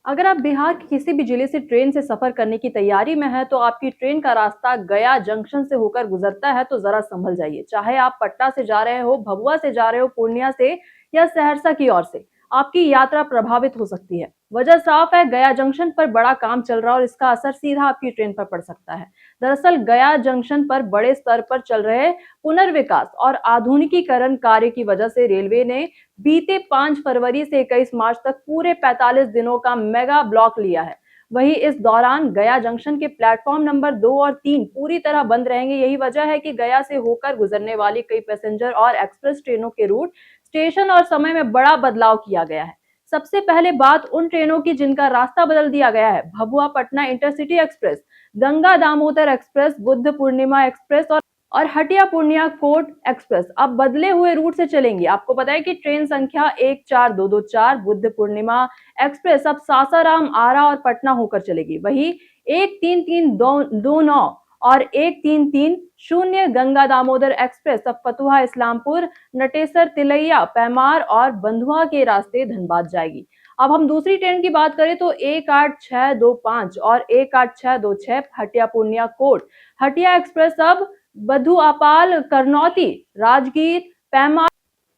अगर आप बिहार के किसी भी जिले से ट्रेन से सफर करने की तैयारी में हैं, तो आपकी ट्रेन का रास्ता गया जंक्शन से होकर गुजरता है, तो जरा संभल जाइए। चाहे आप पटना से जा रहे हो, भभुआ से जा रहे हो, पूर्णिया से या सहरसा की ओर से, आपकी यात्रा प्रभावित हो सकती है। वजह साफ है, गया जंक्शन पर बड़ा काम चल रहा है और इसका असर सीधा आपकी ट्रेन पर पड़ सकता है। दरअसल गया जंक्शन पर बड़े स्तर पर चल रहे पुनर्विकास और आधुनिकीकरण कार्य की वजह से रेलवे ने बीते 5 फरवरी से 21 मार्च तक पूरे 45 दिनों का मेगा ब्लॉक लिया है। वहीं इस दौरान गया जंक्शन के प्लेटफॉर्म नंबर 2 और 3 पूरी तरह बंद रहेंगे। यही वजह है कि गया से होकर गुजरने वाली कई पैसेंजर और एक्सप्रेस ट्रेनों के रूट, स्टेशन और समय में बड़ा बदलाव किया गया है। सबसे पहले बात उन ट्रेनों की जिनका रास्ता बदल दिया गया है। Bhabua Patna intercity express, Ganga Damodar express, Buddha Purnima express और हटिया पूर्णिया कोट एक्सप्रेस अब बदले हुए रूट से चलेंगी। आपको पता है कि ट्रेन संख्या 14224 बुद्ध पूर्णिमा एक्सप्रेस अब सासाराम, आरा और पटना होकर चलेगी। वहीं 13329 और 1330 गंगा दामोदर एक्सप्रेस अब फतुहा, इस्लामपुर, नटेसर, तिलैया, पैमार और बंधुआ के रास्ते धनबाद जाएगी। अब हम दूसरी ट्रेन की बात करें तो 18625 और 18626 हटिया पूर्णिया कोट हटिया एक्सप्रेस अब बधुआपाल, करनौती, राजगीर, पैमार,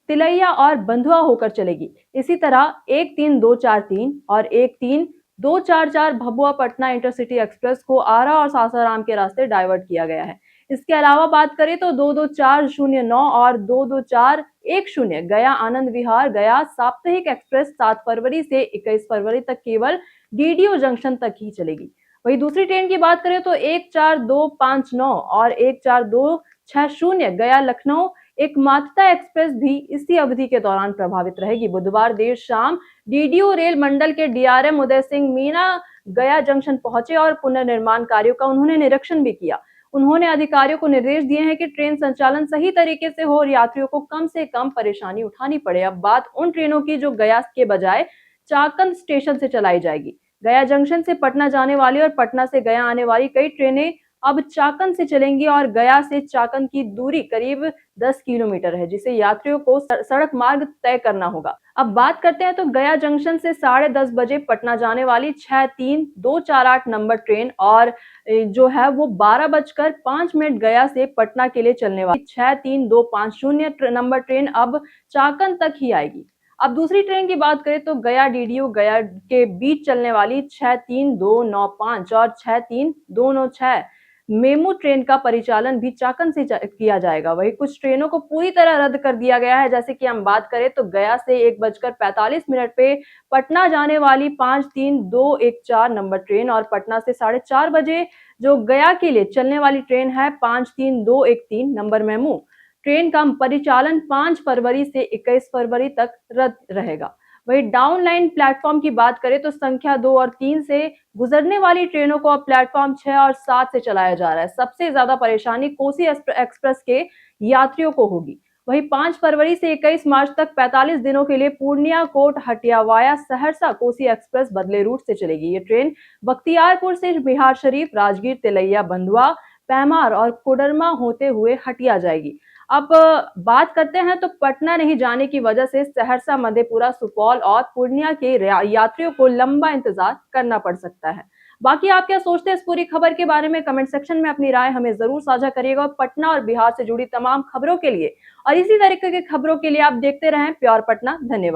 तिलैया और बंधुआ होकर चलेगी। इसी तरह 13243 और 13244 भभुआ पटना इंटरसिटी एक्सप्रेस को आरा और सासाराम के रास्ते डाइवर्ट किया गया है। इसके अलावा बात करें तो 22409 और 22410 गया आनंद विहार गया साप्ताहिक एक्सप्रेस 7 फरवरी से 21 फरवरी तक केवल डीडीओ जंक्शन तक ही चलेगी। वहीं दूसरी ट्रेन की बात करें तो 14259 और 14260 गया लखनऊ एकमात्रता एक्सप्रेस भी इसी अवधि के दौरान प्रभावित रहेगी। बुधवार देर शाम डीडीओ रेल मंडल के डीआरएम उदय सिंह मीना गया जंक्शन पहुंचे और पुनर्निर्माण कार्यों का उन्होंने निरीक्षण भी किया। उन्होंने अधिकारियों को निर्देश दिए हैं कि ट्रेन संचालन सही तरीके से हो और यात्रियों को कम से कम परेशानी उठानी पड़े। अब बात उन ट्रेनों की जो गया के बजाय चाकंद स्टेशन से चलाई जाएगी। गया जंक्शन से पटना जाने वाली और पटना से गया आने वाली कई ट्रेनें अब चाकंद से चलेंगी और गया से चाकंद की दूरी करीब 10 किलोमीटर है, जिसे यात्रियों को सड़क मार्ग तय करना होगा। अब बात करते हैं तो गया जंक्शन से 10:30 बजे पटना जाने वाली 63248 नंबर ट्रेन और जो है वो 12:05 गया से पटना के लिए चलने वाली 63250 नंबर ट्रेन अब चाकंद तक ही आएगी। अब दूसरी ट्रेन की बात करें तो गया डीडीओ गया के बीच चलने वाली 63295 और 63296 मेमू ट्रेन का परिचालन भी चाकंद से किया जाएगा। वहीं कुछ ट्रेनों को पूरी तरह रद्द कर दिया गया है। जैसे कि हम बात करें तो गया से 1:45 पे पटना जाने वाली 53214 नंबर ट्रेन और पटना से 4:30 बजे जो गया के लिए चलने वाली ट्रेन है 53213 नंबर मेमू ट्रेन का परिचालन 5 फरवरी से 21 फरवरी तक रद्द रहेगा। वहीं डाउन लाइन प्लेटफॉर्म की बात करें तो संख्या 2 और 3 से गुजरने वाली ट्रेनों को अब प्लेटफॉर्म 6 और 7 से चलाया जा रहा है। सबसे ज्यादा परेशानी कोसी एक्सप्रेस के यात्रियों को होगी। वहीं 5 फरवरी से 21 मार्च तक 45 दिनों के लिए Purnia court Hatia via Saharsa Kosi express बदले रूट से चलेगी। ये ट्रेन बख्तियारपुर से बिहार शरीफ, राजगीर, तिलैया, बंधुआ, पैमार और कोडरमा होते हुए हटिया जाएगी। अब बात करते हैं तो पटना नहीं जाने की वजह से सहरसा, मधेपुरा, सुपौल और पूर्णिया के यात्रियों को लंबा इंतजार करना पड़ सकता है। बाकी आप क्या सोचते हैं इस पूरी खबर के बारे में? कमेंट सेक्शन में अपनी राय हमें जरूर साझा करिएगा। और पटना और बिहार से जुड़ी तमाम खबरों के लिए और इसी तरीके की खबरों के लिए आप देखते रहें प्योर पटना। धन्यवाद।